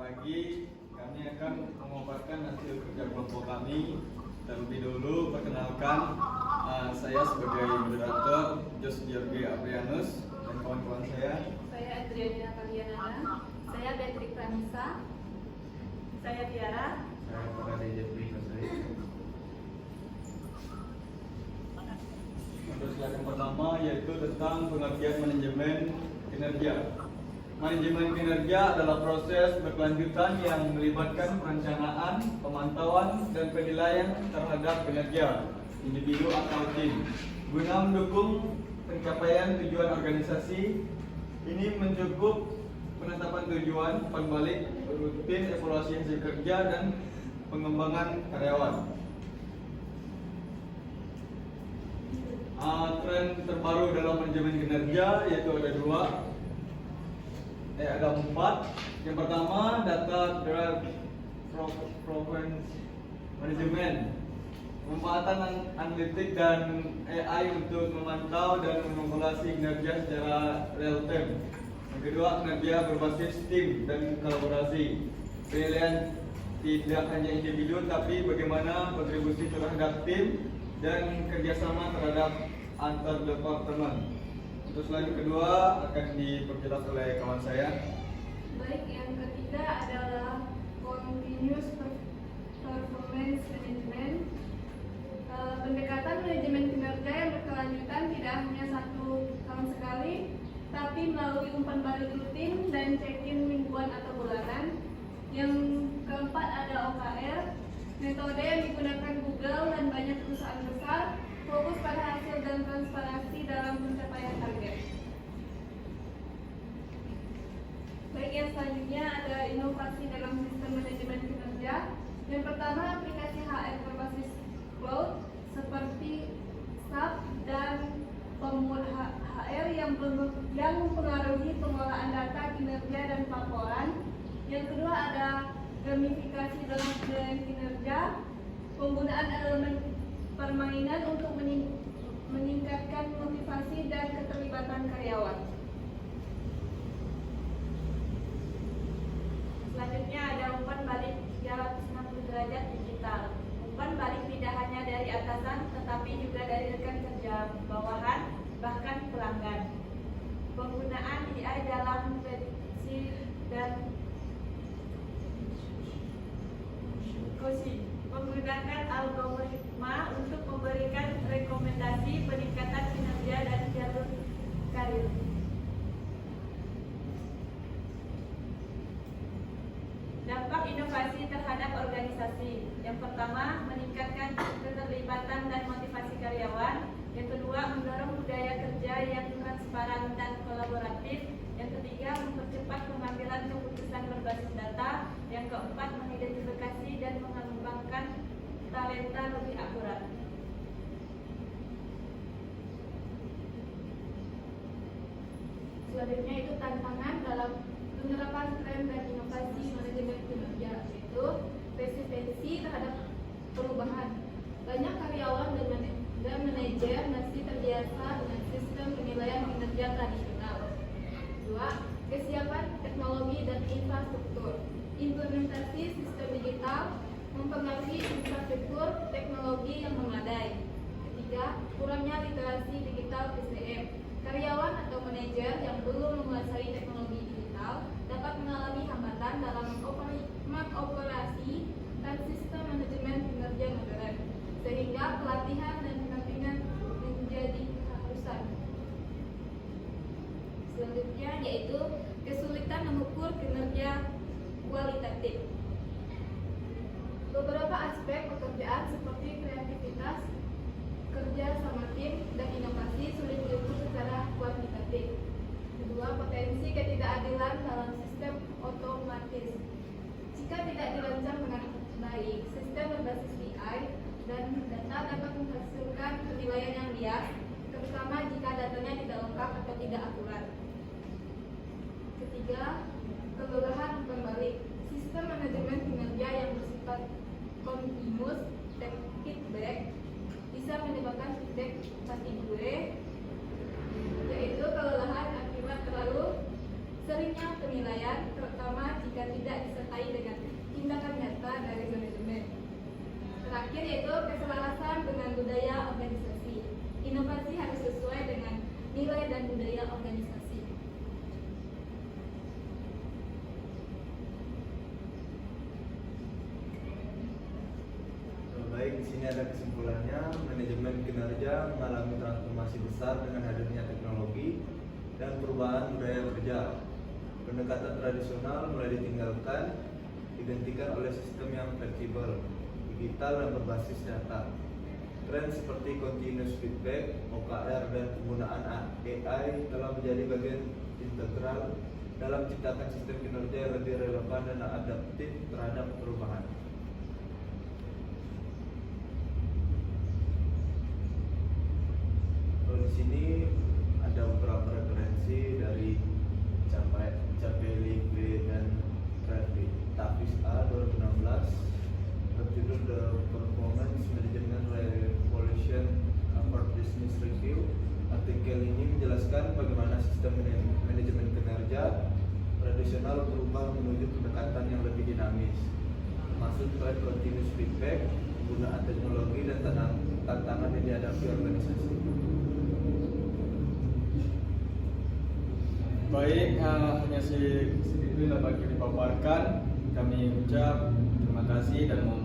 pagi kami akan memaparkan hasil kerja kelompok kami. Terlebih dulu perkenalkan, saya sebagai moderator Jos George Aprianus dan kawan-kawan saya. Saya Adriana Kalianana. Saya Beatrix Pranisa. Saya Tiara. Saya Pak Jeffrey Kasari. Untuk slide yang pertama yaitu tentang pengertian manajemen kinerja. Manajemen kinerja adalah proses berkelanjutan yang melibatkan perencanaan, pemantauan, dan penilaian terhadap kinerja individu atau tim guna mendukung pencapaian tujuan organisasi. Ini mencakup penetapan tujuan, pembalik, rutin, evaluasi hasil kerja, dan pengembangan karyawan. Tren terbaru dalam manajemen kinerja yaitu ada empat. Yang pertama, data driven performance management, pemanfaatan analitik dan AI untuk memantau dan mengevaluasi kinerja secara real time. Yang kedua, kinerja berbasis tim dan kolaborasi, penilaian tidak hanya individu tapi bagaimana kontribusi terhadap tim dan kerjasama terhadap antar departemen. Untuk slide kedua akan diperjelas oleh kawan saya. Baik, yang ketiga adalah continuous performance management. Pendekatan manajemen kinerja yang berkelanjutan tidak hanya 1 tahun sekali, tapi melalui umpan balik rutin dan check-in mingguan atau bulanan. Yang keempat ada OKR, metode yang digunakan Google dan banyak perusahaan besar, fokus pada hasil dan transparansi dalam pencapaian target. Baik, yang selanjutnya ada inovasi dalam sistem manajemen kinerja. Yang pertama, aplikasi HR berbasis cloud seperti SAP dan HR yang mempengaruhi pengolahan data, kinerja, dan laporan. Yang kedua ada gamifikasi dalam penilaian kinerja, penggunaan elemen permainan untuk meningkatkan motivasi dan keterlibatan karyawan. Selanjutnya ada umpan balik 360 derajat digital. Umpan balik tidak hanya dari atasan tetapi juga dari rekan kerja bawahan, bahkan pelanggan. Penggunaan AI dalam prediksi dan menggunakan algoritma untuk memberikan rekomendasi peningkatan kinerja dan jalur karir. Dampak inovasi terhadap organisasi. Yang pertama, meningkatkan keterlibatan dan motivasi karyawan. Yang kedua, mendorong budaya kerja yang transparan dan kolaboratif. Yang ketiga, mempercepat pengambilan keputusan berbasis data. Yang keempat, mengidentifikasi dan mengembangkan talenta lebih akurat. Selanjutnya itu tantangan dalam penerapan tren dan inovasi manajemen kinerja, yaitu resistensi terhadap perubahan. Banyak karyawan dan manajer masih terbiasa dengan sistem penilaian kinerja tradisional. 2. Kesiapan teknologi dan infrastruktur. Implementasi sistem digital mempengaruhi infrastruktur teknologi yang memadai. Ketiga, kurangnya literasi digital SDM. Karyawan atau manajer yang belum menguasai teknologi digital dapat mengalami hambatan dalam mengoperasikan sistem manajemen kinerja modern, sehingga pelatihan dan pendampingan menjadi keharusan. Selanjutnya yaitu kesulitan mengukur kinerja kualitatif. Beberapa aspek pekerjaan seperti kreativitas, kerja sama tim, dan inovasi sulit diukur secara kuantitatif. Kedua, potensi ketidakadilan dalam sistem otomatis. Jika tidak dirancang dengan baik, sistem berbasis AI dan data dapat menghasilkan penilaian yang bias, terutama jika datanya tidak lengkap atau tidak akurat. Ketiga, kelelahan umpan balik. Sistem manajemen kinerja yang bersifat continuous feedback bisa menyebabkan feedback fatigue, yaitu kelelahan akibat terlalu seringnya penilaian, terutama jika tidak disertai Terakhir yaitu keselarasan dengan budaya organisasi. Inovasi harus sesuai dengan nilai dan budaya organisasi. Baik, di sini ada kesimpulannya. Manajemen kinerja mengalami transformasi besar dengan hadirnya teknologi dan perubahan budaya kerja. Pendekatan tradisional mulai ditinggalkan, digantikan oleh sistem yang fleksibel, digital dan berbasis data. Tren seperti continuous feedback, OKR, dan penggunaan AI telah menjadi bagian integral dalam menciptakan sistem kinerja yang lebih relevan dan adaptif terhadap perubahan. Di sini ada beberapa referensi dari Capelli dan Tafis A 2016 berjudul The Performance Management Revolution Harvard Business Review. Artikel ini menjelaskan bagaimana sistem manajemen kinerja tradisional berubah menuju pendekatan yang lebih dinamis, termasuk tren continuous feedback, penggunaan teknologi dan tantangan yang dihadapi organisasi. Baik, hanya segitu dapat dipaparkan. Kami ucap terima kasih dan mohon